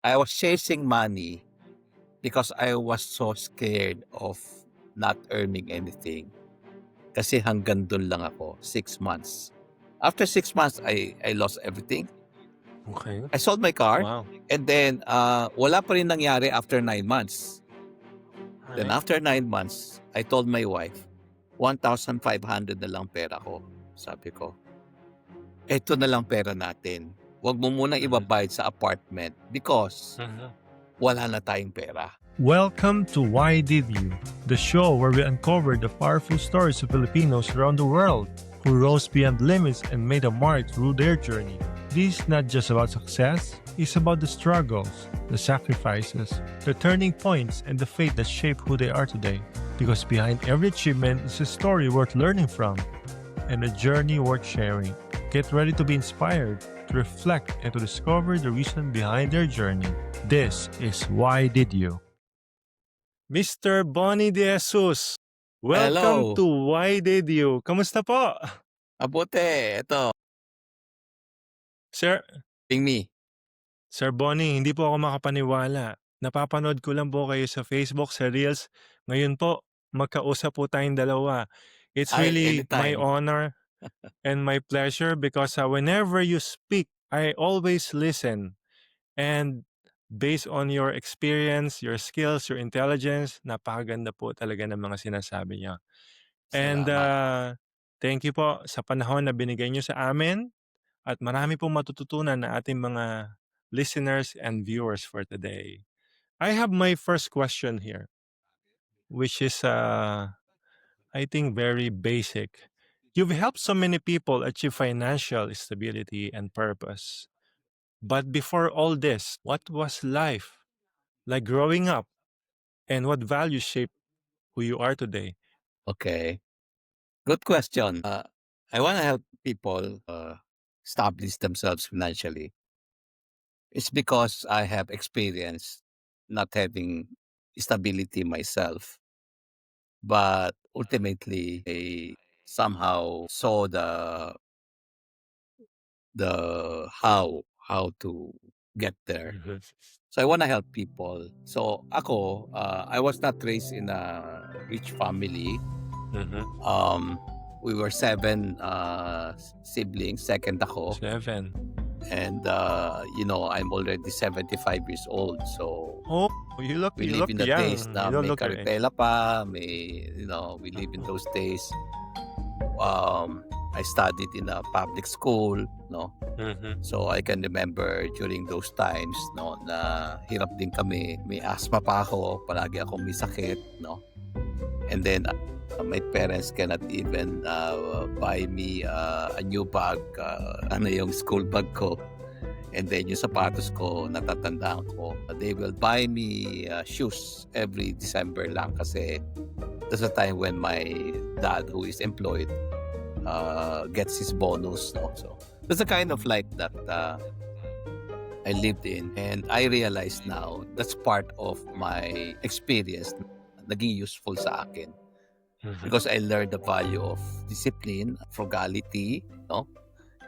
I was chasing money because I was so scared of not earning anything. Kasi hanggang dun lang ako, 6 months. After 6 months, I lost everything. Okay. I sold my car, Wow. and then wala pa rin nangyari after 9 months. Then Alright. after 9 months, I told my wife, 1,500 na lang pera ko. Sabi ko, eto na lang pera natin. Huwag mo munang Mhm. ibabayad sa apartment because Mhm. wala na tayong pera. Welcome to Why Did You, the show where we uncover the powerful stories of Filipinos around the world who rose beyond limits and made a mark through their journey. This is not just about success, it's about the struggles, the sacrifices, the turning points, and the faith that shape who they are today. Because behind every achievement is a story worth learning from and a journey worth sharing. Get ready to be inspired, to reflect, and to discover the reason behind their journey. This is Why Did You? Mr. Bonnie De Jesus, welcome Hello! to Why Did You? Kamusta po? Mabuti, eto, Sir me. Sir Bonnie, hindi po ako makapaniwala. Napapanood ko lang po kayo sa Facebook, sa Reels. Ngayon po, magkausap po tayong dalawa. It's Ay, really my anytime. honor and my pleasure because whenever you speak, I always listen. And based on your experience, your skills, your intelligence, napakaganda po talaga ng mga sinasabi niyo. And Salamat. thank you po sa panahon na binigay niyo sa amin at marami pong matututunan na ating mga listeners and viewers for today. I have my first question here, which is, I think, very basic. You've helped so many people achieve financial stability and purpose. But before all this, what was life like growing up, and what values shape who you are today? Okay. Good question. I want to help people establish themselves financially. It's because I have experience not having stability myself, but ultimately I somehow saw the how to get there. Mhm. So I want to help people. So ako, I was not raised in a rich family. Mhm. We were seven siblings, second ako. 7. And I'm already 75 years old. So Oh, you look we live in the days young. na You don't may look your age. karipela pa, we live in those days. I studied in a public school, no? Mhm. So I can remember during those times, no, na hirap din kami. May asthma pa ako, palagi akong may sakit, no? And then my parents cannot even buy me a new bag, yung school bag ko. And then yung sapatos ko, natatandaan ko, they will buy me shoes every December lang kasi that's the time when my dad, who is employed, gets his bonus. No? So that's the kind of life that I lived in. And I realize now that's part of my experience naging useful sa akin. Mhm. Because I learned the value of discipline, frugality, no?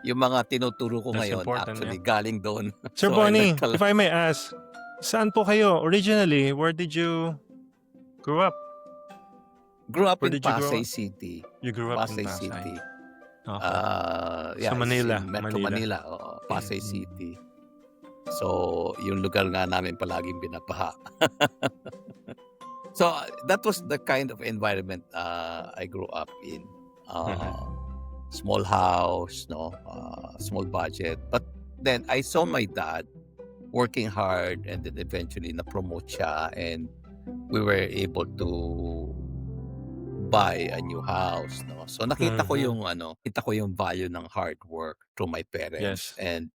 Yung mga tinuturo ko That's ngayon important, actually yeah. galing doon. Sir So I learned Bonnie, a if lot. I may ask, saan po kayo originally? Where did you grow up? Grew up Where in did you grow Pasay up? City. You grew up in Pasay Pasay. City. Okay. Yeah, So it's Manila, in Metro Manila. Manila, Pasay City. So, yung lugar nga namin palaging binabaha. So, that was the kind of environment I grew up in. Mhm. Small house, no, small budget. But then I saw my dad working hard, and then eventually na-promote siya, and we were able to buy a new house, no. So nakita ko Mhm. yung value ng hard work through my parents. Yes. And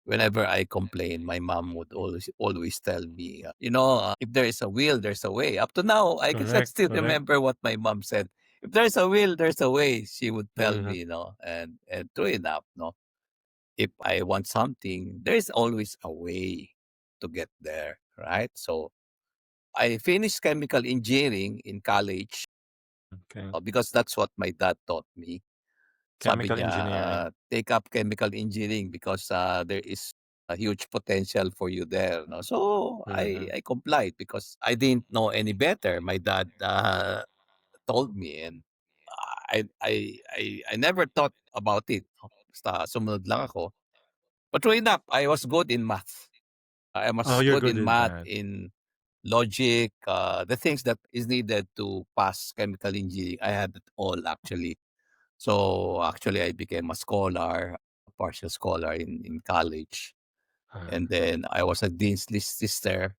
whenever I complain, my mom would always tell me, if there is a will, there's a way. Up to now, I can Correct, still correct. remember what my mom said. If there's a will, there's a way. She would tell Mhm. me, and true enough, no. If I want something, there is always a way to get there, right? So I finished chemical engineering in college Okay. because that's what my dad taught me. Sabi Chemical niya, engineering. take up chemical engineering because there is a huge potential for you there, no? So Mhm. I complied because I didn't know any better. My dad told me, and I never thought about it. Basta sumunod lang ako. But true enough, I was good in math. I Oh, was you're good good in with math, math. in logic, the things that is needed to pass chemical engineering. I had it all actually. So actually, I became a scholar, a partial scholar in college. And Uh-huh. then I was a dean's list sister.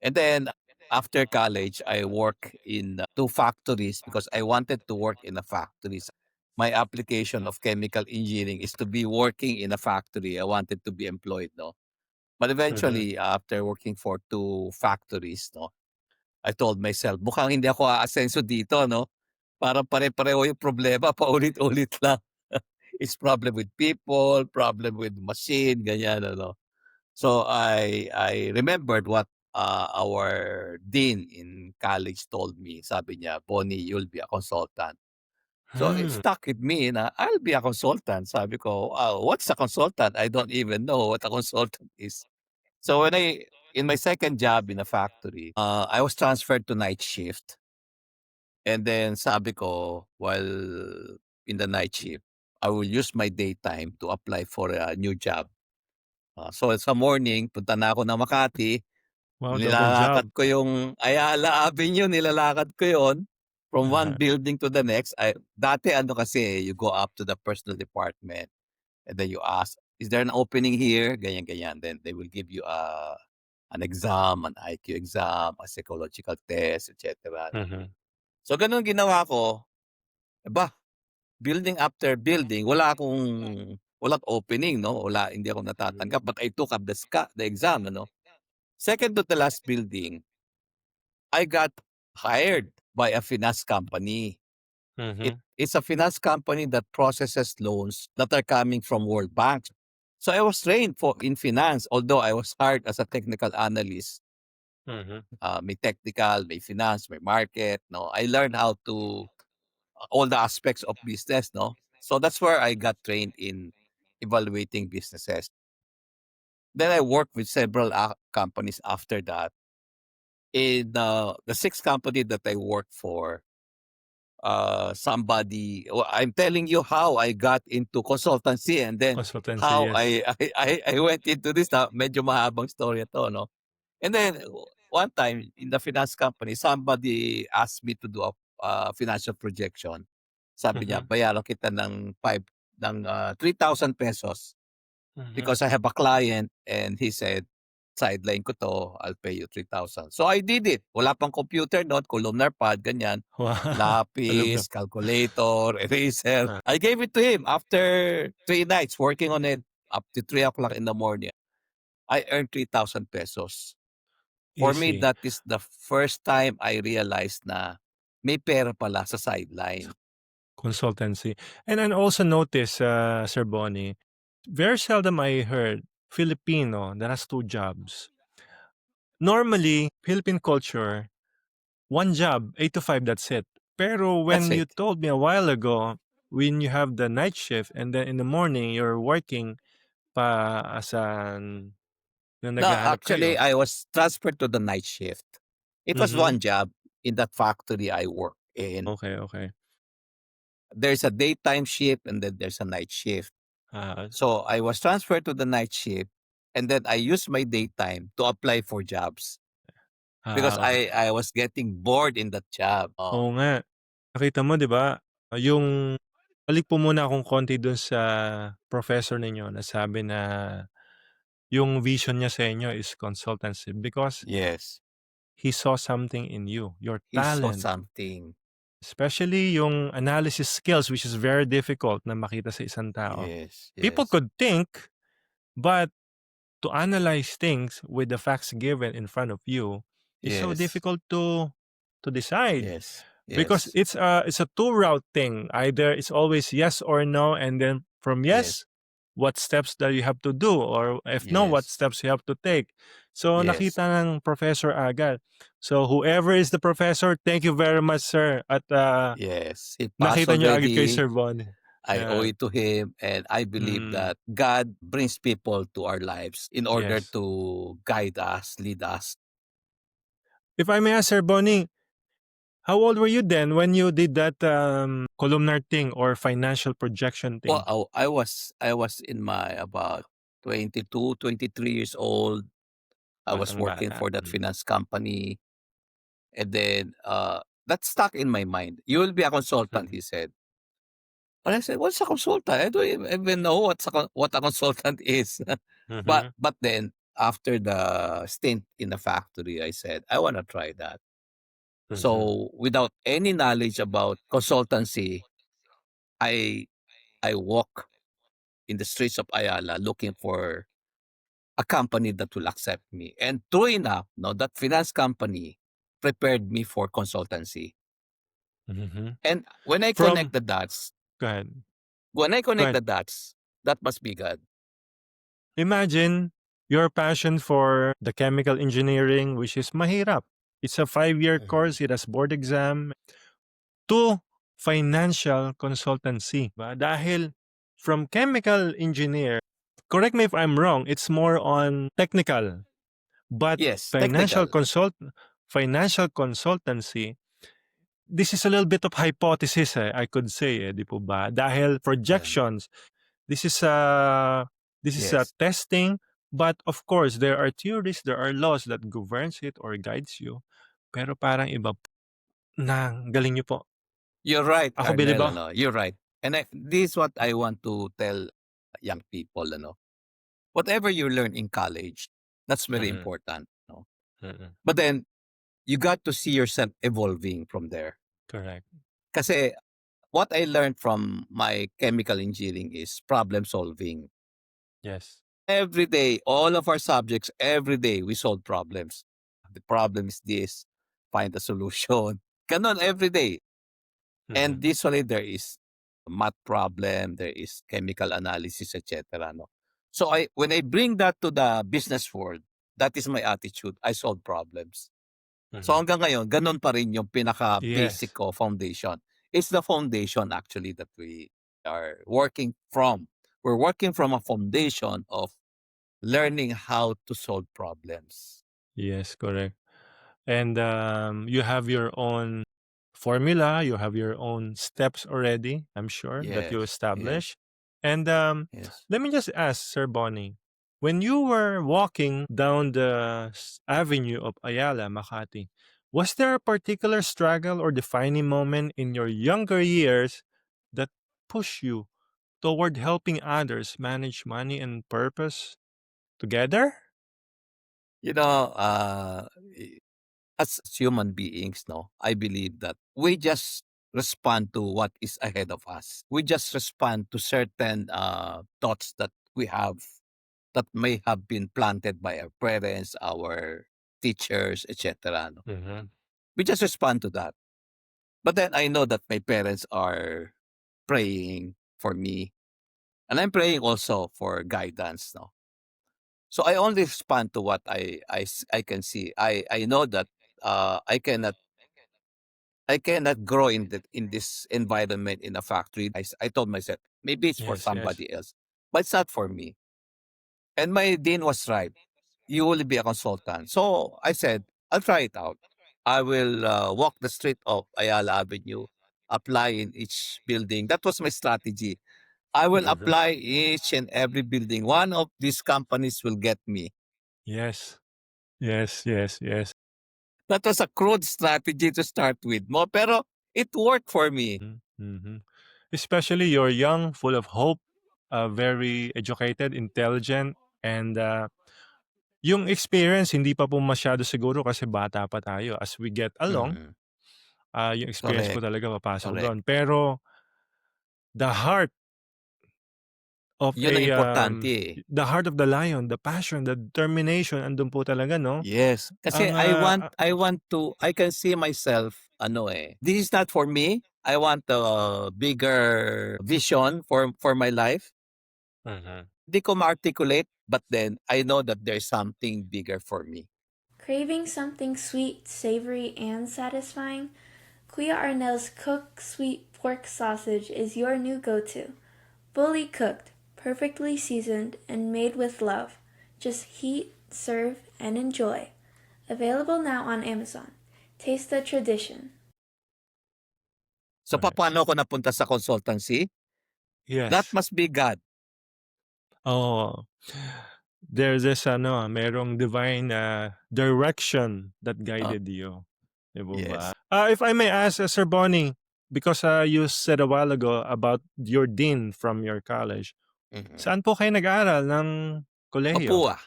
And then after college, I work in 2 factories because I wanted to work in a factory. My application of chemical engineering is to be working in a factory. I wanted to be employed, no? But Mhm. eventually, after working for 2 factories, no, I told myself, mukhang hindi ako aasenso dito, no? Parang pare-pareho yung problema, paulit-ulit lang. It's problem with people, problem with machine, ganyan, ano. So I remembered what our dean in college told me. Sabi niya, Bonnie, you'll be a consultant. So it Hmm. stuck with me na I'll be a consultant. Sabi ko, what's a consultant? I don't even know what a consultant is. So in my second job in a factory, I was transferred to night shift. And then sabi ko, while in the night shift, I will use my daytime to apply for a new job. So sa morning, punta na ako ng Makati, Wow, double job. nilalakad ko yung Ayala Avenue, nilalakad ko yon from one Uh-huh. building to the next. Dati ano kasi, you go up to the personal department and then you ask, is there an opening here? Ganyan, ganyan. Then they will give you an exam, an IQ exam, a psychological test, etc. Mhm. So ganun ginawa ko. Aba, building after building, walang opening, no? Hindi ako natatanggap. But I took up the exam, ano? Second to the last building, I got hired by a finance company. Mhm. It's a finance company that processes loans that are coming from World Bank. So I was trained in finance, although I was hired as a technical analyst. Mhm. May technical, may finance, may market. No, I learned how to all the aspects of business. No, so that's where I got trained in evaluating businesses. Then I worked with several companies after that. In the sixth company that I worked for, I'm telling you how I got into consultancy and then Consultancy, how yes. I went into this. Na medyo mahabang story ito, no? And then one time in the finance company, somebody asked me to do a financial projection. Sabi niya, Mhm. bayaran kita ng 3,000 pesos Mhm. because I have a client and he said, sideline ko to, I'll pay you 3,000. So I did it. Wala pang computer noon, columnar pad, ganyan. Wow. Alam na. Lapis, calculator, eraser. Ah, I gave it to him after 3 nights working on it up to 3 o'clock in the morning. I earned 3,000 pesos. For me, easy. that is the first time I realized na may pera pala sa sideline. Consultancy. And I also notice, Sir Bonnie, very seldom I heard Filipino that has 2 jobs. Normally, Philippine culture, one job, 8 to 5, that's it. Pero That's when you it. told me a while ago, when you have the night shift and then in the morning you're working pa as an na No, naghahanap actually, kayo. I was transferred to the night shift. It was Mhm. one job in that factory I work in. Okay, okay. There's a daytime shift and then there's a night shift. Ah, So I was transferred to the night shift and then I used my daytime to apply for jobs because okay. I was getting bored in that job. Oo nga. Nakita mo 'di ba, yung balik po muna akong konti dun sa professor ninyo na sabi na yung vision niya sa inyo is consultancy because Yes. he saw something in you, your He saw talent. something. Especially yung analysis skills which is very difficult na makita sa isang tao. Yes, People yes, could think, but to analyze things with the facts given in front of you is so yes, difficult to decide. yes, Because yes, it's a two-route thing. Either it's always yes or no, and then from yes, yes, what steps that you have to do, or if no, what yes, steps you have to take. So yes, nakita ng professor agad. So whoever is the professor, thank you very much, sir. At yes. He passed nakita niyo agad kay already. Sir Bonnie. I owe Yeah. it to him, and I believe Mm. that God brings people to our lives in order Yes. to guide us, lead us. If I may ask, Sir Bonnie, how old were you then when you did that columnar thing or financial projection thing? Well, I was in my about 22, 23 years old. I was Batang working bata. for that finance company, and then that stuck in my mind. You will be a consultant, he said. And I said, "What's a consultant? I don't even know what a consultant is." Mhm. But then after the stint in the factory, I said, "I want to try that." Mhm. So without any knowledge about consultancy, I I walk in the streets of Ayala looking for a company that will accept me. And true enough, no, that finance company prepared me for consultancy. Mhm. And when I From connect the dots, Go ahead. when I Go connect ahead. the dots, that must be God. Imagine your passion for the chemical engineering, which is mahirap. It's a 5-year course. It has board exam. To financial consultancy. Dahil from chemical engineer, correct me if I'm wrong, it's more on technical. But Yes, technical. financial consultancy, this is a little bit of hypothesis, I could say, di po ba? Dahil projections, this is a Yes. testing, but of course there are theories, there are laws that governs it or guides you. Pero parang iba na galing niyo po. You're right, Ako bilib Arnel. ako. You're right. And this is what I want to tell young people. Whatever you learn in college, that's very Mhm. important. No? Mm. But then you got to see yourself evolving from there. Correct. Kasi what I learned from my chemical engineering is problem solving. Yes. Every day, all of our subjects, every day we solve problems. The problem is this, find a solution. Ganon every day. And Mhm. usually there is a math problem, there is chemical analysis, etc. No? So when I bring that to the business world, that is my attitude. I solve problems. So Mhm. hanggang ngayon, ganun pa rin yung pinaka-basic Yes. ko, foundation. It's the foundation actually that we are working from. We're working from a foundation of learning how to solve problems. Yes, correct. And you have your own formula, you have your own steps already, I'm sure, that you Yes, yes, establish. And yes. let me just ask, Sir Bonnie, when you were walking down the avenue of Ayala, Makati, was there a particular struggle or defining moment in your younger years that pushed you toward helping others manage money and purpose together? You know, as human beings, no, I believe that we just respond to what is ahead of us. We just respond to certain thoughts that we have that may have been planted by our parents, our teachers, etc. No? Mhm. We just respond to that. But then I know that my parents are praying for me, and I'm praying also for guidance. No, so I only respond to what I can see. I know that I cannot grow in this environment in a factory. I told myself maybe it's for Yes, yes. somebody else, but it's not for me. And my dean was right. You will be a consultant. So I said, I'll try it out. I will walk the street of Ayala Avenue, apply in each building. That was my strategy. I will Mhm. apply each and every building. One of these companies will get me. Yes. Yes, yes, yes. That was a crude strategy to start with. Pero it worked for me. Mhm. Especially you're young, full of hope, very educated, intelligent, and yung experience hindi pa po masyado siguro kasi bata pa tayo. As we get along, Mm, yung experience po correct. talaga papasok Correct. doon. Pero the heart of Yun ang importante eh. the heart of the lion, the passion, the determination, andun po talaga, no? Yes. Kasi Ang I can see myself, this is not for me. I want a bigger vision for my life. Mhm. Hindi ko ma-articulate, but then I know that there's something bigger for me. Craving something sweet, savory, and satisfying? Kuya Arnel's Cook Sweet pork sausage is your new go-to. Fully cooked, perfectly seasoned, and made with love. Just heat, serve, and enjoy. Available now on Amazon. Taste the tradition. So, Alright. paano ako napunta sa consultancy? That Yes. must be God. Oh, there's this merong divine direction that guided you. Di po ba? Yes. If I may ask, Sir Bonnie, because you said a while ago about your dean from your college, Mhm. saan po kayo nag-aaral ng kolehiyo? Mapua.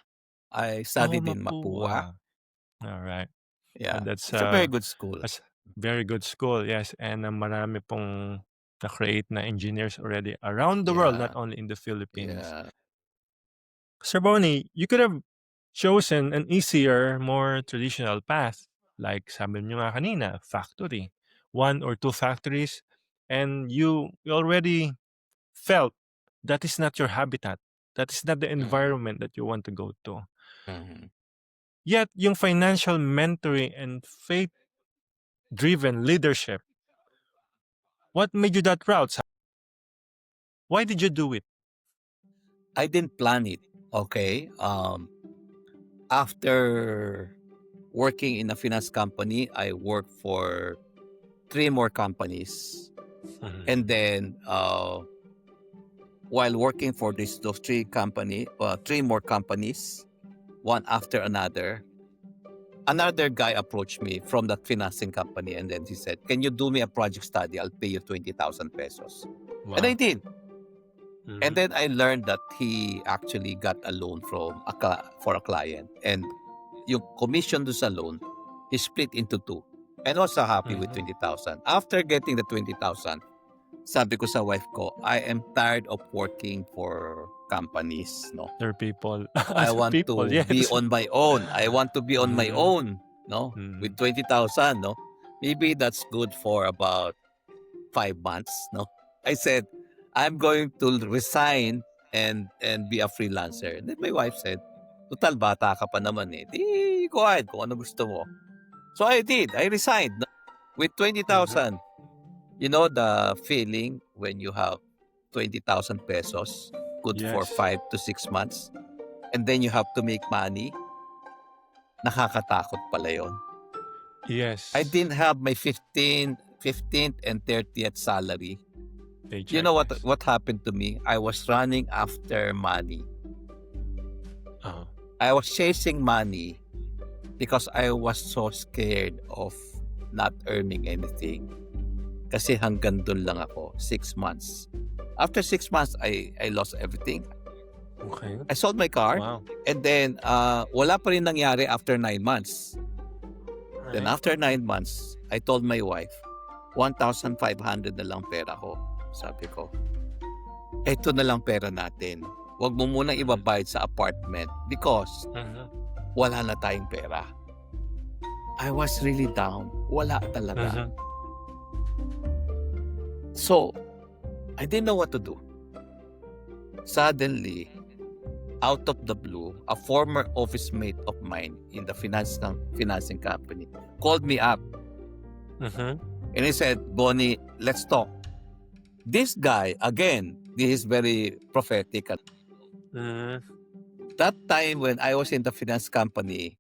I studied in Mapua. Alright. Yeah. That's It's a very good school. a very good school, yes. And marami pong na-create na engineers already around the world, Yeah. not only in the Philippines. Yeah. Sir Bonnie, you could have chosen an easier, more traditional path. Like sabi niyo nga kanina, factory. 1 or 2 factories. And you already felt that is not your habitat. That is not the Mhm. environment that you want to go to. Mhm. Yet, yung financial mentoring and faith-driven leadership, what made you that route? Why did you do it? I didn't plan it. Okay. After working in a finance company, I worked for 3 more companies. Mhm. And then, while working for those 3 more companies, one after another guy approached me from that financing company, and then he said, "Can you do me a project study? I'll pay you 20,000 pesos." And I Wow. did. And Mhm. then I learned that he actually got a loan from for a client, and yung commission do sa loan is split into 2. And also happy with Mhm. 20,000. After getting the 20,000, sabi ko sa wife ko, I am tired of working for companies, no? There are people. I Other want people, to be yes. on my own. I want to be on my Mhm. own, no? With Mhm. 20,000, no? Maybe that's good for about 5 months, no? I said, I'm going to resign and be a freelancer. And then my wife said, total bata ka pa naman eh. Di, go ahead kung ano gusto mo. So I did. I resigned, no? With Mhm. 20,000. You know the feeling when you have 20,000 pesos, good for Yes. 5 to 6 months, and then you have to make money? Nakakatakot pala yun. Yes. I didn't have my 15th and 30th salary. You know Paycheck, yes. what happened to me? I was running after money. Uh-huh. I was chasing money because I was so scared of not earning anything. Kasi hanggang dun lang ako, 6 months. After 6 months, I lost everything. Okay. I sold my car. Wow. And then, wala pa rin nangyari after 9 months. Then Alright. after 9 months, I told my wife, 1,500 na lang pera ko. Sabi ko, eto na lang pera natin. Huwag mo munang ibabayad sa apartment because Mhm. wala na tayong pera. I was really down. Wala talaga. Mhm. So, I didn't know what to do. Suddenly, out of the blue, a former office mate of mine in the financing company called me up Mhm. and he said, Bonnie, let's talk. This guy, again, this is very prophetic. Mhm. That time when I was in the finance company,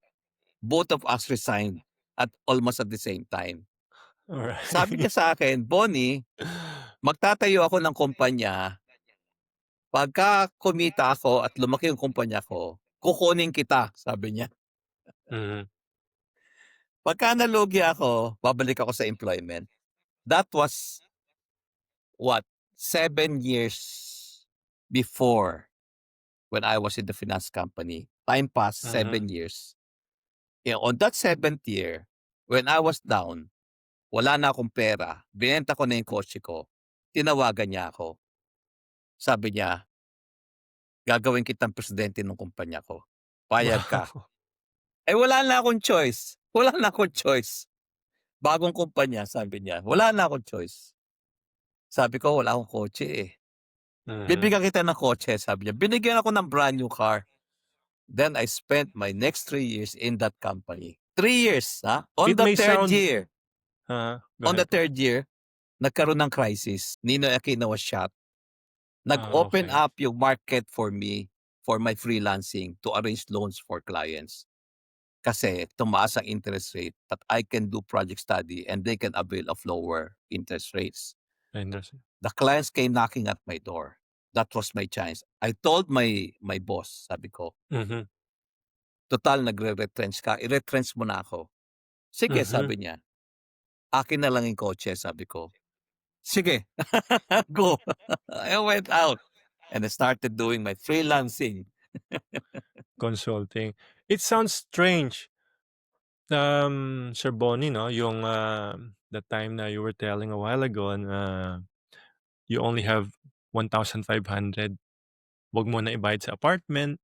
both of us resigned at almost at the same time. Alright. Sabi niya sa akin, Bonnie, magtatayo ako ng kumpanya. Pagka kumita ako at lumaki yung kumpanya ko, kukunin kita, sabi niya. Mhm. Pagka nalugi ako, babalik ako sa employment. That was, 7 years before when I was in the finance company. Time passed, 7 Mhm. years. On that 7th year, when I was down, wala na akong pera, binenta ko na yung kotse ko, tinawagan niya ako. Sabi niya, gagawin kitang presidente ng kumpanya ko. Payag ka. Wow. Wala na akong choice. Wala na akong choice. Bagong kumpanya, sabi niya. Wala na akong choice. Sabi ko, wala akong kotse eh. Mhm. Bibigyan kita ng kotse, sabi niya. Binigyan ako ng brand new car. Then I spent my next 3 years in that company. 3 years, ha? On It the may third sound year, Go on the ahead po. third year, nagkaroon ng crisis. Ninoy Aquino was shot. Nag-open Okay. up yung market for me, for my freelancing, to arrange loans for clients. Kasi tumaas ang interest rate, but I can do project study and they can avail of lower interest rates. Interesting. The clients came knocking at my door. That was my chance. I told my boss, sabi ko, Mhm. total nagre-retrench ka, i-retrench mo na ako. Sige, Mhm. sabi niya. Akin na lang yung kotse, sabi ko. Sige, go. I went out and I started doing my freelancing. Consulting. It sounds strange, Sir Bonnie, no? Yung the time na you were telling a while ago na you only have 1,500. Wag mo na ibayad sa apartment.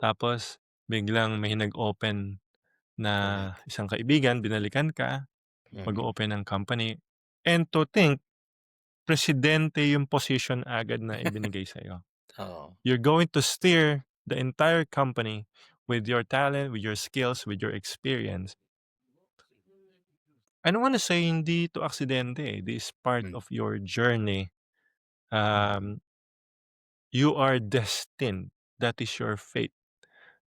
Tapos biglang may nag-open na Correct. isang kaibigan, binalikan ka, Mhm. mag-open ng company. And to think, presidente yung position agad na ibinigay sa'yo. Oo. You're going to steer the entire company with your talent, with your skills, with your experience. I don't want to say hindi to aksidente. This is part Mm. of your journey. You are destined. That is your fate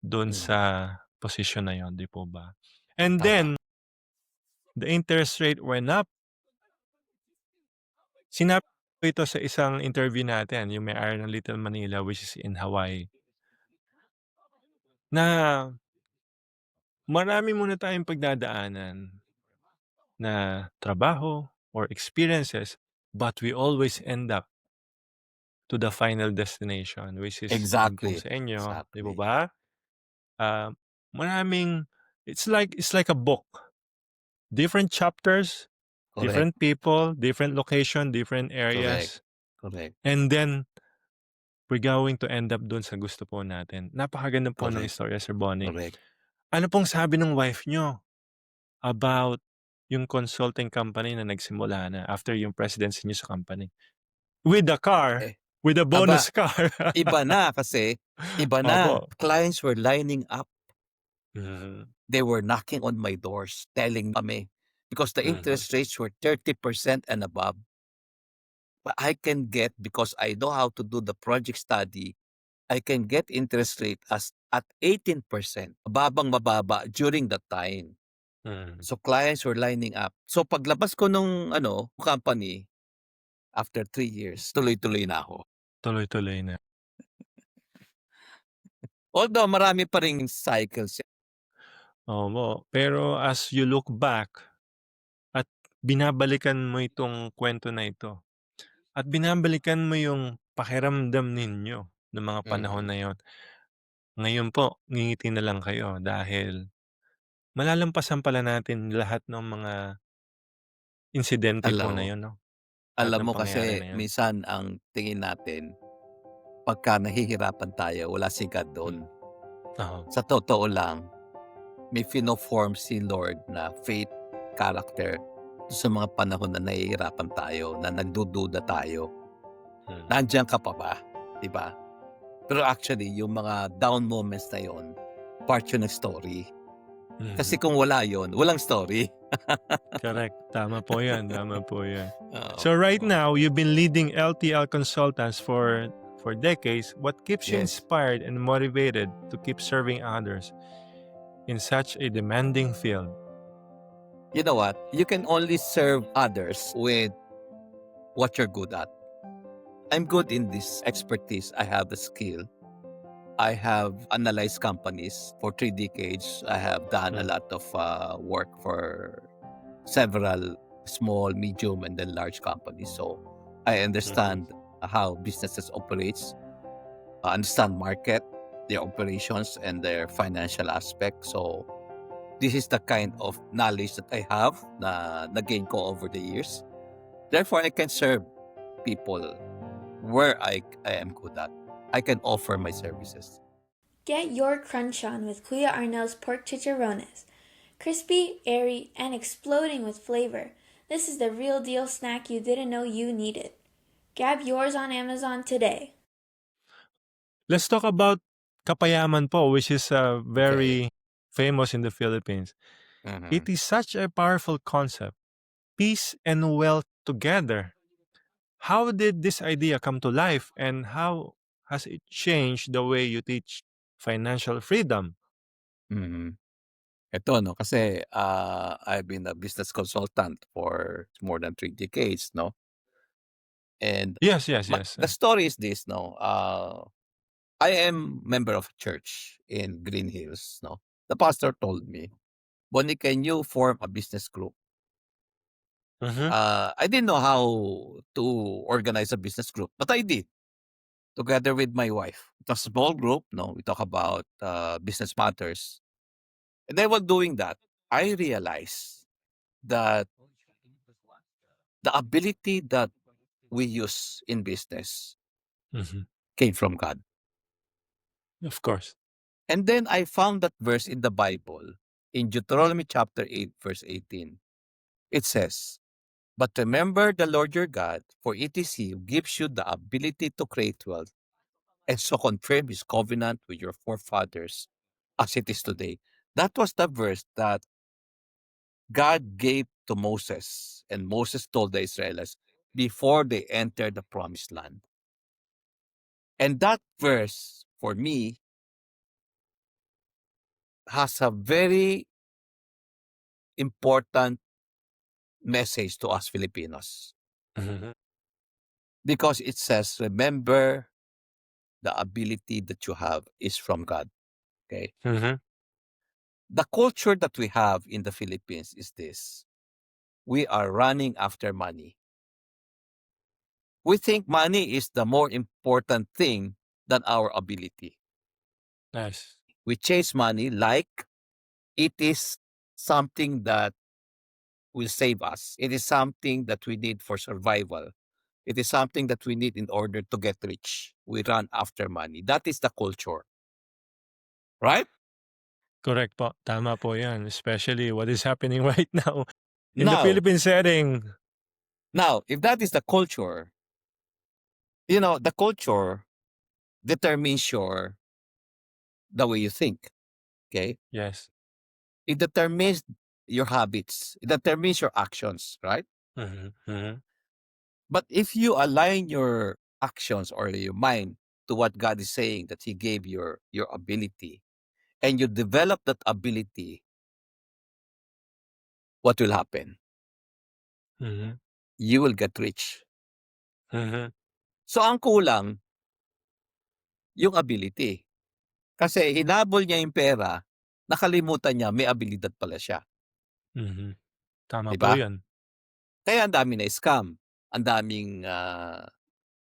doon Mm. sa posisyon na yon, di po ba? And Tama. then, the interest rate went up. Sinabi ko ito sa isang interview natin, yung may-ari ng Little Manila, which is in Hawaii, na marami muna tayong pagdadaanan na trabaho or experiences, but we always end up to the final destination, which is yun pong Exactly. sa inyo, di ba Exactly. ba? Ah, maraming, it's like a book. Different chapters, Correct. different people, different location, different Correct. areas. Correct. And then, we're going to end up dun sa gusto po natin. Napakaganda po ng Correct. istorya, Sir Bonnie. Correct. Ano pong sabi ng wife nyo about yung consulting company na nagsimula na after yung presidency nyo sa company? With the car, Eh, with a aba, bonus car. iba na kasi, iba na. Opo. Clients were lining up. Mhm. They were knocking on my doors, telling me, because the Mhm. interest rates were 30% and above. But I can get, because I know how to do the project study, I can get interest rate at 18%. Mababa during that time. Mhm. So clients were lining up. So paglabas ko nung company, after 3 years, tuloy-tuloy na ako. Tuloy-tuloy na. Although marami pa ring cycles. Opo. Pero as you look back at binabalikan mo itong kwento na ito, at binabalikan mo yung pakiramdam ninyo ng mga panahon Mhm. na yon, ngayon po, ngingiti na lang kayo dahil malalampasan pala natin lahat ng mga insidente po Alam na mo, yun, no? Lahat ng pangyayari kasi na yun. minsan ang tingin natin, pagka nahihirapan tayo, wala si God doon. Oo. Sa totoo lang, may fino-form si Lord na faith, character, sa mga panahon na nahihirapan tayo, na nagdududa tayo. Hmm. Nandiyan ka pa ba? Diba? Pero actually, yung mga down moments na yon, part yun ng story. Kasi Mhm. kung wala yon, walang story. Correct. Tama po yan. Tama po yan. Oo. So right now, you've been leading LTL consultants for decades. What keeps you Yes. inspired and motivated to keep serving others in such a demanding field? You know what? You can only serve others with what you're good at. I'm good in this expertise. I have the skill. I have analyzed companies for 3 decades. I have done a lot of work for several small, medium, and then large companies. So I understand how businesses operates, understand market, their operations, and their financial aspect. So this is the kind of knowledge that I have na nagain ko over the years. Therefore, I can serve people where I am good at. I can offer my services. Get your crunch on with Kuya Arnel's pork chicharrones. Crispy, airy, and exploding with flavor, this is the real deal snack you didn't know you needed. Grab yours on Amazon today. Let's talk about Kapayaman po, which is very famous in the Philippines. Mhm. It is such a powerful concept. Peace and wealth together. How did this idea come to life, and how has it changed the way you teach financial freedom? Mhm. Ito 'no, kasi, I've been a business consultant for more than 3 decades 'no, and Yes, yes, yes. the story is this 'no, I am member of a church in Green Hills 'no. The pastor told me, "Bonnie, can you form a business group?" Mhm, I didn't know how to organize a business group, but I did, together with my wife. It was a small group 'no, we talk about, business matters. And then while doing that, I realized that the ability that we use in business mhm. came from God. Of course. And then I found that verse in the Bible in Deuteronomy chapter 8, verse 18. It says, "But remember the Lord your God, for it is He who gives you the ability to create wealth, and so confirm His covenant with your forefathers as it is today." That was the verse that God gave to Moses, and Moses told the Israelites before they entered the promised land. And that verse, for me, has a very important message to us Filipinos Mhm, because it says, remember the ability that you have is from God. Okay. mhm. The culture that we have in the Philippines is this: we are running after money. We think money is the more important thing than our ability. Nice. We chase money like it is something that will save us. It is something that we need for survival. It is something that we need in order to get rich. We run after money. That is the culture, right? Correct po. Tama po 'yan, especially what is happening right now in the Now, Philippine setting. if that is the culture, the culture determines the way you think. Okay, Yes. it determines your habits. It determines your actions, right? Mhm, mhm. But if you align your actions or your mind to what God is saying that He gave your ability, and you develop that ability, what will happen? Mhm, You will get rich. mhm. So ang kulang, yung ability. Kasi hinabol niya yung pera, nakalimutan niya may abilidad pala siya, Mhm. Tama 'di po ba? 'yan. Kaya ang dami na-scam, ang daming,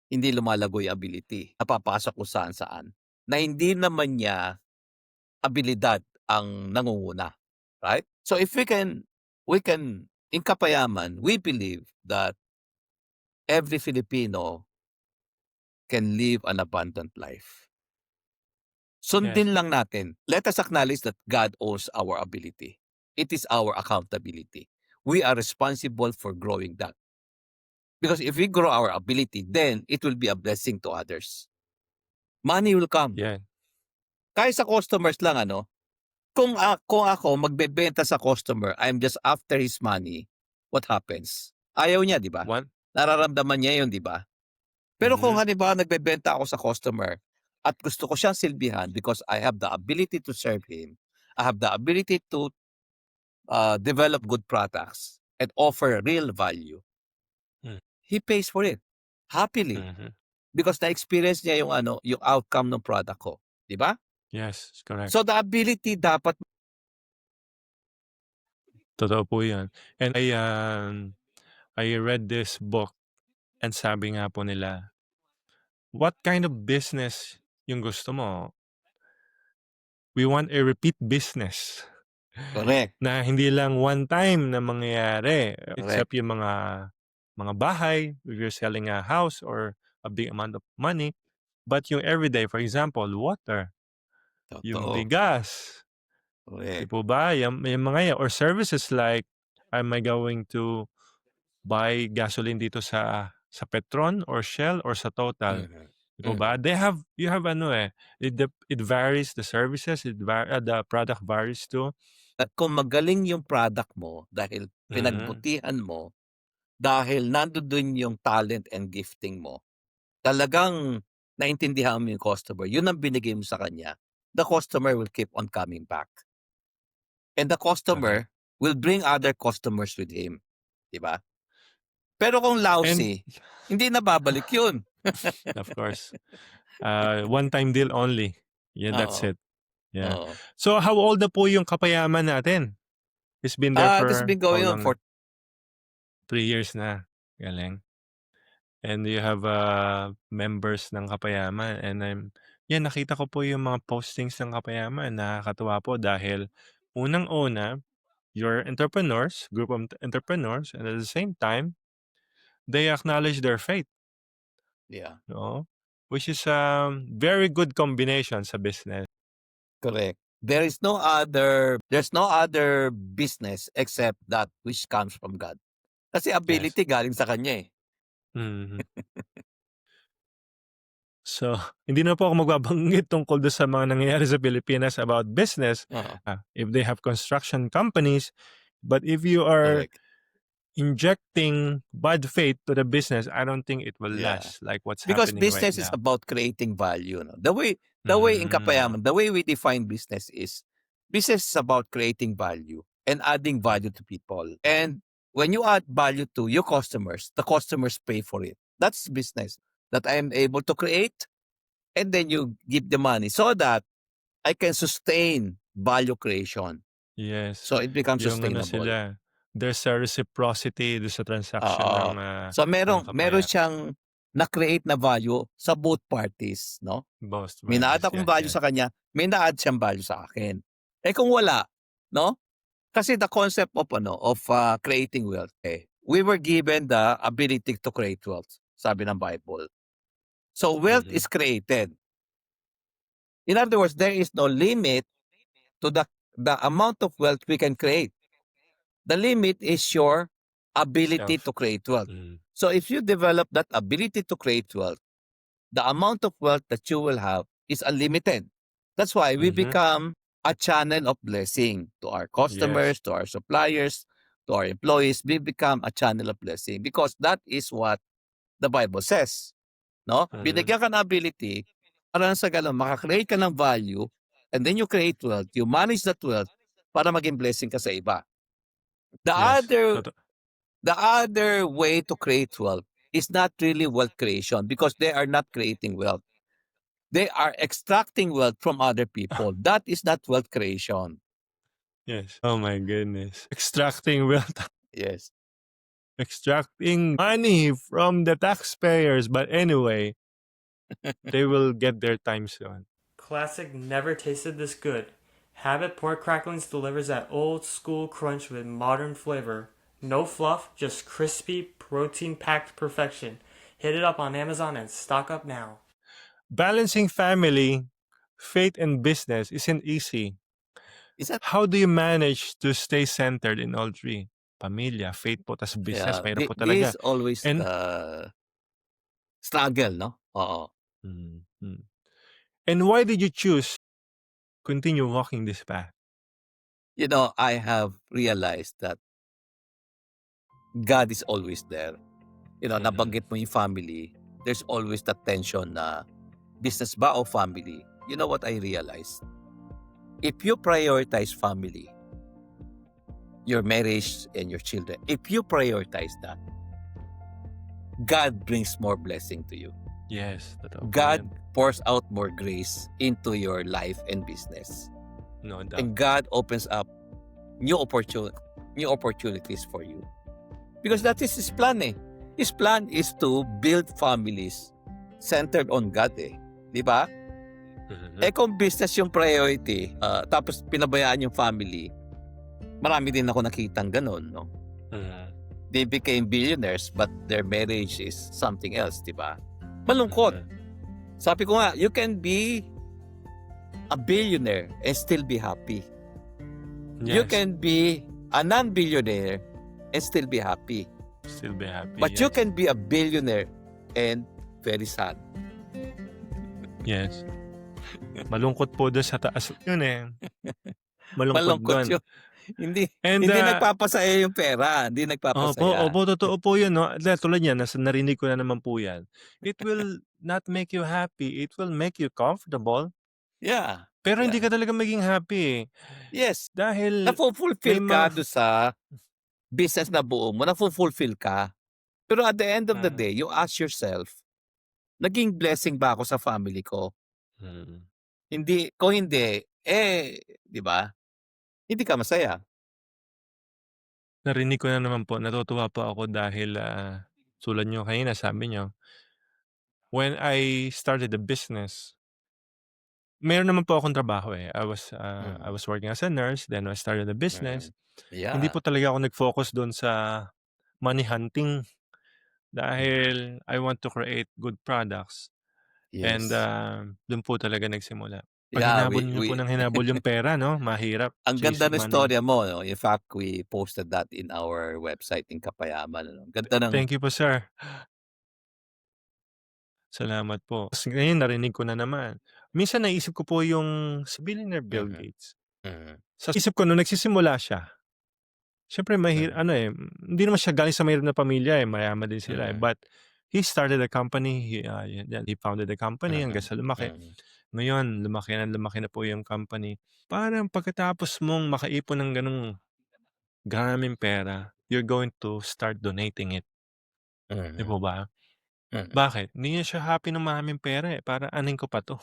hindi lumalago yung ability, napapasok kung saan-saan, na hindi naman niya abilidad ang nangunguna, right? So if we can in Kapayaman, we believe that every Filipino can live an abundant life. Yes. Sundin lang natin. Let us acknowledge that God owns our ability. It is our accountability. We are responsible for growing that. Because if we grow our ability, then it will be a blessing to others. Money will come. 'Yan. Kahit sa customers lang, kung ako magbebenta sa customer, I'm just after his money, what happens? Ayaw niya, di ba? One Nararamdaman niya yun, di ba? Pero kung mhm. halimbawa nagbebenta ako sa customer at gusto ko siyang silbihan because I have the ability to serve him, I have the ability to develop good products and offer real value, Hmm, he pays for it happily mhm. because na-experience niya yung outcome ng product ko, di ba? Yes, correct. So the ability dapat Totoo po 'yan. And I read this book and sabi nga po nila, "What kind of business yung gusto mo? We want a repeat business." correct, Na hindi lang one time na mangyayari, correct, except yung mga bahay, if you're selling a house or a big amount of money. But yung everyday, for example, water, yung totoo, bigas, 'di correct. po ba? Yung mga yan or services like, am I going to buy gasoline dito sa Petron or Shell or sa Total, Mhm, 'di po ba? mhm. You have ano, it varies the services, the product varies too. At kung magaling yung product mo dahil Mhm, pinagbutihan mo, dahil nandoon yung talent and gifting mo, talagang naintindihan mo yung customer, yun ang binigay mo sa kanya, the customer will keep on coming back. And the Correct. customer will bring other customers with him. Diba? Pero kung And lousy, hindi na babalik yun. of course, one-time deal only. Yeah, that's Oo. it. Yeah. Oo. So how old na po yung kapayaman natin? He's been there This has for been how going on long for na? 3 years na. Galing. And you have members ng Kapayaman, and nakita ko po yung mga postings ng Kapayaman. Nakakatuwa po dahil unang-una, you're entrepreneurs, group of entrepreneurs, and at the same time, they acknowledge their faith, yeah, no? Which is very good combination sa business. correct. There's no other business except that which comes from God. Kasi Yes. ability galing sa kanya eh. Mhm. So, hindi na po ako magbabanggit tungkol doon sa mga nangyayari sa Pilipinas about business. Oo, If they have construction companies, but if you are correct. injecting bad faith to the business, I don't think it will Yeah. last like what's Because happening right business is now. about creating value. No? The way in Mm, Kapayaman, the way we define business is about creating value and adding value to people. And when you add value to your customers, the customers pay for it. That's business that I am able to create, and then you give the money so that I can sustain value creation. yes. So it becomes Yung ano sustainable. sila, there's a reciprocity doon sa transaction Oo. ng So meron Kapayaman. siyang na-create na value sa both parties, no? Both May na-add parties, akong yeah, value yeah. sa kanya, may na-add siyang value sa akin. Eh kung wala, no? Kasi the concept of creating wealth, we were given the ability to create wealth, sabi ng Bible. So wealth Mhm. is created. In other words, there is no limit to the amount of wealth we can create. The limit is your ability Self. to create wealth. Mm. So if you develop that ability to create wealth, the amount of wealth that you will have is unlimited. That's why we Mhm. become a channel of blessing to our customers, Yes. to our suppliers, to our employees. We become a channel of blessing because that is what the Bible says. No? Mhm. Binigyan ka ng ability para sa ganun, makakreate ka ng value, and then you create wealth, you manage that wealth para maging blessing ka sa iba. Yes. The other way to create wealth is not really wealth creation because they are not creating wealth. They are extracting wealth from other people. That is not wealth creation. Yes. Oh my goodness. Extracting wealth. Yes. Extracting money from the taxpayers. But anyway, they will get their time soon. Classic never tasted this good. Habit Pork Cracklings delivers that old school crunch with modern flavor. No fluff, just crispy, protein-packed perfection. Hit it up on Amazon and stock up now. Balancing family, faith, and business isn't easy. Is that How do you manage to stay centered in all three? Pamilya, faith po, tas business. Mahirap po talaga. this always And struggle, no? Oo. Mhm. And why did you choose continue walking this path? You know, I have realized that God is always there. You know, Mhm. nabanggit mo yung family, there's always that tension na business ba o family? You know what I realized? If you prioritize family, your marriage and your children, if you prioritize that, God brings more blessing to you. Yes, totoo po God yun. pours out more grace into your life and business. No doubt. And God opens up new opportunities for you. Because that is His plan eh. His plan is to build families centered on God eh. Di ba? Mhm. Eh kung business yung priority, tapos pinabayaan yung family, marami din ako nakitang ganun, no? Mhm. They became billionaires but their marriage is something else, di ba? Malungkot. Mhm. Sabi ko nga, you can be a billionaire and still be happy. You Yes, can be a non-billionaire and still be happy. still be happy. But you yes. can be a billionaire and very sad. Yes. Malungkot po doon sa taas yun eh. Malungkot Malungkot doon. yun. Hindi And hindi nagpapasaya yung pera, hindi nagpapasaya. opo, totoo po 'yun 'no. Tulad niyan narinig ko na naman po 'yan. It will not make you happy, it will make you comfortable, Yeah, pero hindi yeah. ka talaga maging happy, eh. Yes, Dahil may nafo-fulfill ka mga dun sa business na buo mo, nafo-fulfill ka. Pero at the end of the mm, day, you ask yourself, "Naging blessing ba ako sa family ko?" mm. Hindi kung hindi, 'di ba, hindi ka masaya. Narinig ko na naman po, natutuwa po ako dahil, tulad niyo kanina sabi niyo, when I started the business, meron naman po akong trabaho, eh. I Mm, was working as a nurse, then I started the business. mm. Hindi Yeah, po talaga ako nag-focus dun sa money hunting mm, dahil I want to create good products and, yes. dun po talaga nagsimula. 'Pag Yeah, hinabol niyo po ng hinabol yung pera 'no, mahirap, ang ganda chasing ng money. istorya mo 'no, in fact, we posted that in our website in Kapayaman ano. Ganda ng Thank you po, sir. Salamat po. Kasi ngayon narinig ko na naman. Minsan naisip ko po yung si billionaire Bill mm, Gates. mm, Sa isip ko nung nagsisimula siya, siyempre mm, ano, eh, hindi naman siya galing sa mahirap na pamilya, eh, mayaman din sila, eh. mm, But he started a company, he founded a company hanggang mm, sa lumaki. mm, Ngayon lumaki na po yung company. Parang pagkatapos mong makaipon ng gano'ng karaming pera, you're going to start donating it, 'di mm, po ba? mm, Bakit? Hindi na siya happy ng maraming pera, eh, para "Anin ko pa 'to?"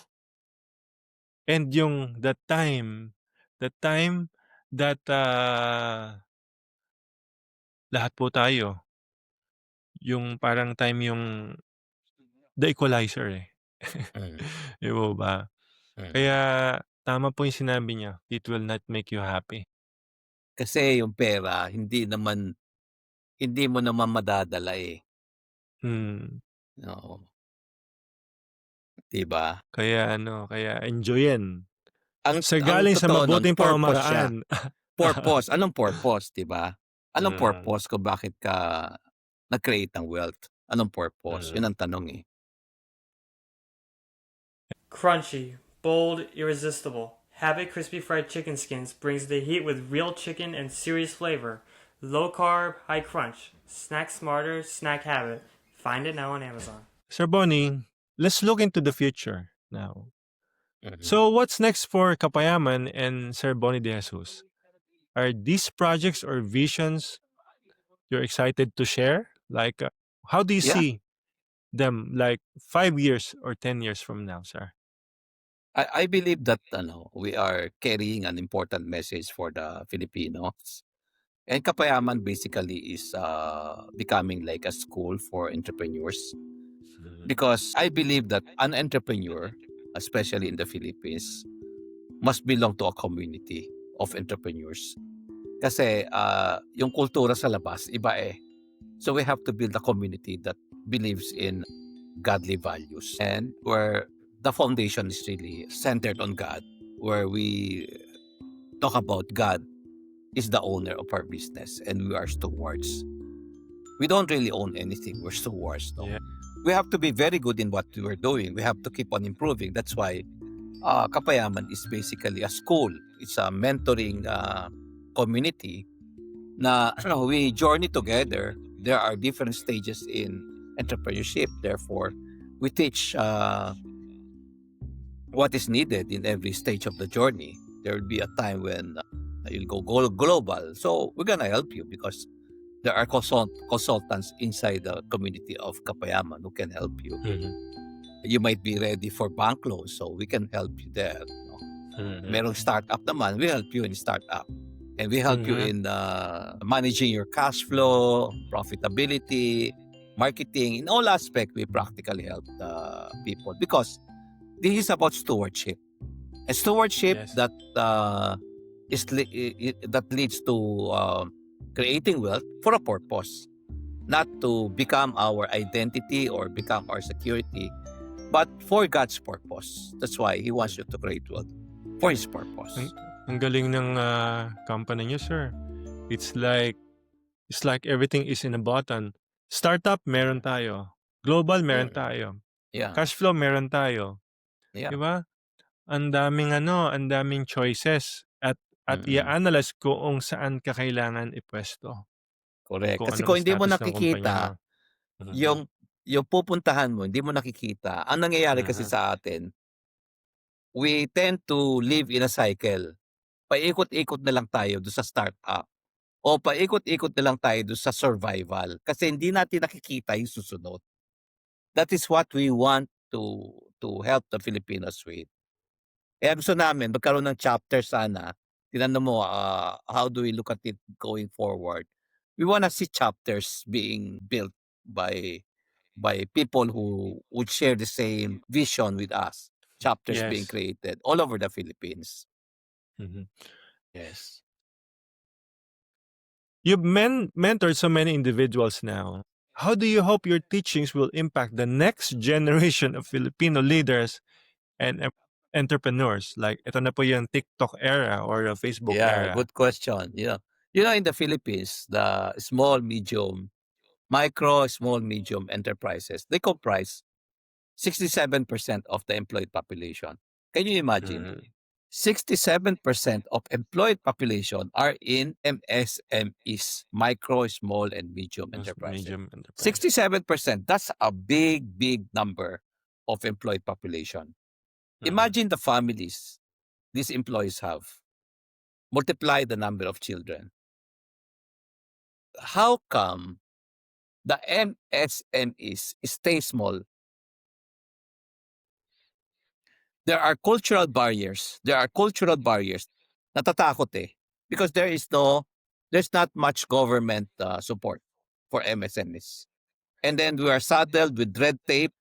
And yung the time that, lahat po tayo, yung parang time yung the equalizer, eh. mm, 'Di po ba? mm. Kaya tama po yung sinabi niya, it will not make you happy. Kasi yung pera hindi mo naman madadala, Hmm, oo, 'di ba? kaya ano, kaya enjoyin sa Ang galing sa totoo nun mabuting purpose siya, pamamaraan. purpose. Anong purpose, 'di ba? Anong Mm, purpose kung bakit ka nag-create ng wealth? Anong purpose? mm. Yun ang tanong, eh. Crunchy, bold, irresistible. Habit crispy fried chicken skins brings the heat with real chicken and serious flavor. Low carb, high crunch. Snack smarter, snack habit. Find it now on Amazon. Sir Bonnie, let's look into the future now. Mhm. So what's next for Kapayaman and Sir Bonnie De Jesus? Are these projects or visions you're excited to share? Like, how do you Yeah, see them like 5 years or 10 years from now, sir? I believe that ano, we are carrying an important message for the Filipinos. And Kapayaman basically is, becoming like a school for entrepreneurs. Mhm. Because I believe that an entrepreneur, especially in the Philippines, must belong to a community of entrepreneurs. Kasi, yung kultura sa labas iba, eh. So we have to build a community that believes in godly values and where the foundation is really centered on God, where we talk about God is the owner of our business and we are stewards. We don't really own anything, we're stewards, no? Yeah. We have to be very good in what we're doing. We have to keep on improving. That's why Kapayaman is basically a school. It's a mentoring community na we journey together. There are different stages in entrepreneurship. Therefore, we teach what is needed in every stage of the journey. There will be a time when you'll go global. So we're gonna help you because there are consultants inside the community of Kapayaman who can help you. Mhm. You might be ready for bank loans, so we can help you there. No? Mhm. Merong startup naman, we help you in startup. And we help you Mhm. in managing your cash flow, profitability, marketing. In all aspects, we practically help the people because this is about stewardship. And stewardship Yes. that that leads to creating wealth for a purpose, not to become our identity or become our security, but for God's purpose. That's why He wants you to create wealth for His purpose. Ang galing ng company niyo, sir. It's like everything is in a button. Startup meron tayo. Global meron Mm. tayo. Yeah, Cash flow meron tayo. 'Di yeah. ba? Ang daming choices at at i-analyze kung saan ka kailangan ipwesto. Correct. Kung Kasi ano kung ang hindi mo status ng kumpanya mo. nakikita, yung pupuntahan mo, hindi mo nakikita. Ang nangyayari kasi sa atin, we tend to live in a cycle. Paikot-ikot na lang tayo doon sa startup. O paikot-ikot na lang tayo doon sa survival. Kasi hindi natin nakikita yung susunod. That is what we want to help the Filipinos with. Kaya gusto namin magkaroon ng chapter sana. Tinanong mo, how do we look at it going forward? We wanna see chapters being built by people who would share the same vision with us. Chapters being Yes. created all over the Philippines. Mhm. Yes. You've mentored so many individuals now. How do you hope your teachings will impact the next generation of Filipino leaders and entrepreneurs? Like, ito na po yung TikTok era or the Facebook Yeah, era. good question. In the Philippines, the small, medium, micro, small, medium enterprises, they comprise 67% of the employed population. Can you imagine? 67% of employed population are in MSMEs, micro, small, and medium enterprises. Medium enterprise. 67%, that's a big, big number of employed population. Imagine the families these employees have. Multiply the number of children. How come the MSMEs stay small? There are cultural barriers. Natatakot because there's not much government support for MSMEs. And then we are saddled with red tape.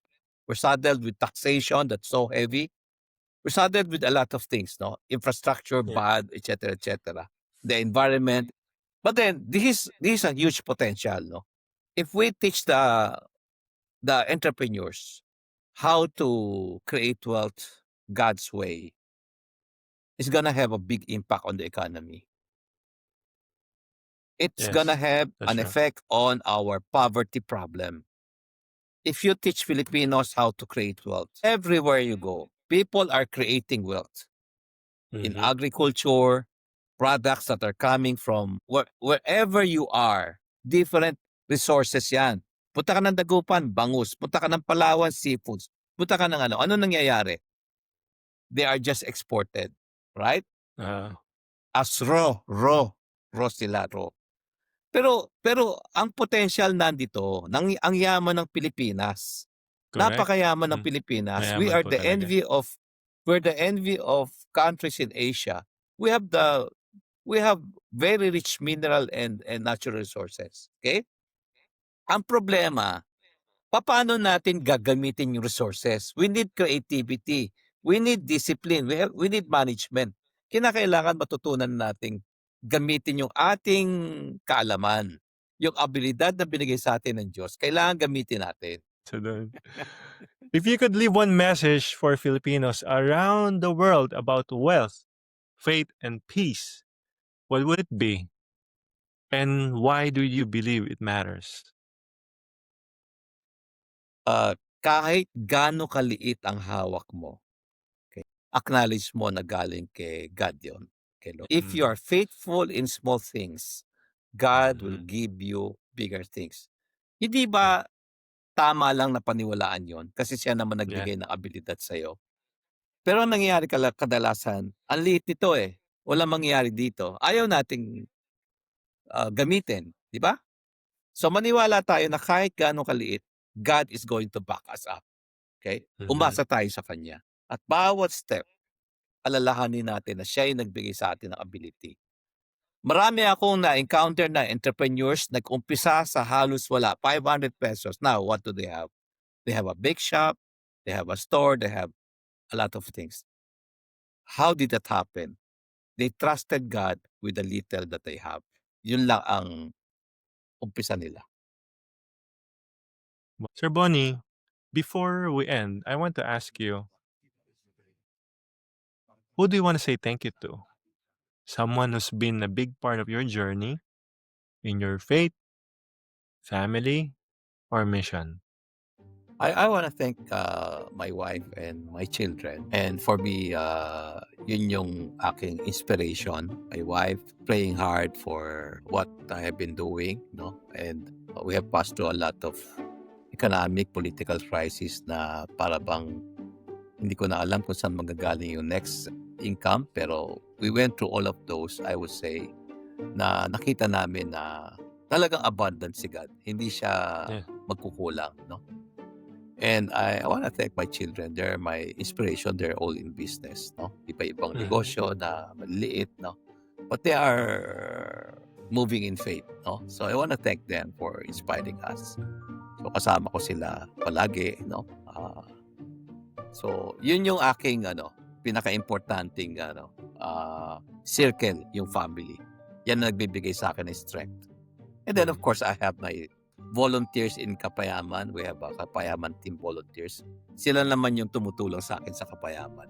We're saddled with taxation that's so heavy. We're saddled with a lot of things, no? Infrastructure, bad, etc., etc. The environment. But then this is a huge potential, no? If we teach the entrepreneurs how to create wealth God's way, it's gonna have a big impact on the economy. It's gonna have an effect on our poverty problem. If you teach Filipinos how to create wealth, everywhere you go, people are creating wealth in agriculture, products that are coming from wherever you are, different resources yan. Punta ka ng Dagupan, bangus. Punta ka ng Palawan, seafoods. Punta ka ng ano nangyayari? They are just exported, right? As raw sila, raw. Pero ang potential nandito, ang yaman ng Pilipinas. Napakayaman ng Pilipinas. Mayaman We are po the talaga. we're the envy of countries in Asia. We have very rich mineral and natural resources. Okay? Ang problema, paano natin gagamitin yung resources? We need creativity. We need discipline. We need management. Kinakailangan matutunan nating gamitin yung ating kaalaman. Yung abilidad na binigay sa atin ng Diyos, kailangan gamitin natin. So if you could leave one message for Filipinos around the world about wealth, faith, and peace, what would it be? And why do you believe it matters? Kahit gaano kaliit ang hawak mo, okay, acknowledge mo na galing kay God yun. Okay, Lord. If you are faithful in small things, God will give you bigger things. Hindi ba tama lang na paniwalaan yon? Kasi siya naman nagbigay ng abilidad sa'yo. Pero ang nangyayari kadalasan, ang liit nito Walang mangyayari dito. Ayaw nating gamitin. Di ba? So maniwala tayo na kahit gaano kaliit, God is going to back us up. Okay? Umasa tayo sa Kanya. At bawat step, alalahanin natin na siya ay nagbigay sa atin ng ability. Marami akong na-encounter na entrepreneurs nag-umpisa sa halos wala, 500 pesos. Now, what do they have? They have a big shop, they have a store, they have a lot of things. How did that happen? They trusted God with the little that they have. Yun lang ang umpisa nila. Sir Bonnie, before we end, I want to ask you, who do you want to say thank you to? Someone who's been a big part of your journey in your faith, family, or mission? I want to thank my wife and my children. And for me, yun yung aking inspiration. My wife praying hard for what I have been doing, no? And we have passed through a lot of economic, political crisis na para bang hindi ko na alam kung saan magagaling yung next income. Pero we went through all of those, I would say, na nakita namin na talagang abundant si God. Hindi siya Yeah. magkukulang, no? And I want to thank my children. They're my inspiration. They're all in business, no? Iba-ibang Mhm. negosyo na maliliit, no? But they are moving in faith, no? So I want to thank them for inspiring us. So kasama ko sila palagi, no? So yun yung aking pinaka-importanting circle, yung family. Yan ang nagbibigay sa akin ng strength. And then of course I have my volunteers in Kapayaman. We have a Kapayaman team volunteers. Sila naman yung tumutulong sa akin sa Kapayaman.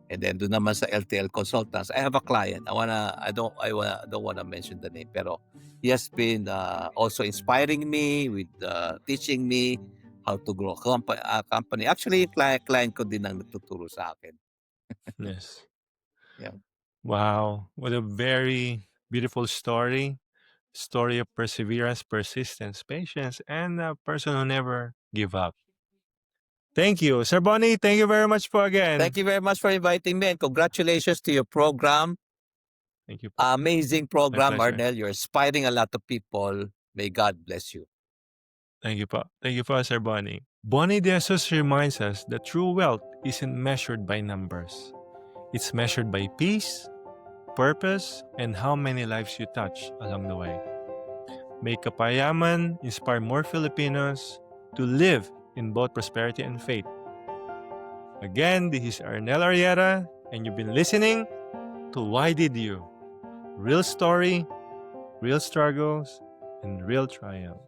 And then doon naman sa LTL Consultants, I have a client. I don't wanna mention the name, pero he has been also inspiring me with teaching me how to grow a company. Actually, client ko din ang nagtuturo sa akin. Yes. Yeah. Wow. What a very beautiful story. Story of perseverance, persistence, patience, and a person who never give up. Thank you. Sir Bonnie, thank you very much po again. Thank you very much for inviting me, and congratulations to your program. Thank you po. Amazing program, pleasure. Arnel. You're inspiring a lot of people. May God bless you. Thank you po. Thank you po, Sir Bonnie. Bonnie De Jesus reminds us that true wealth isn't measured by numbers. It's measured by peace, purpose, and how many lives you touch along the way. May Kapayaman inspire more Filipinos to live in both prosperity and faith. Again, this is Arnel Arrieta, and you've been listening to Why Did You? Real story, real struggles, and real triumph.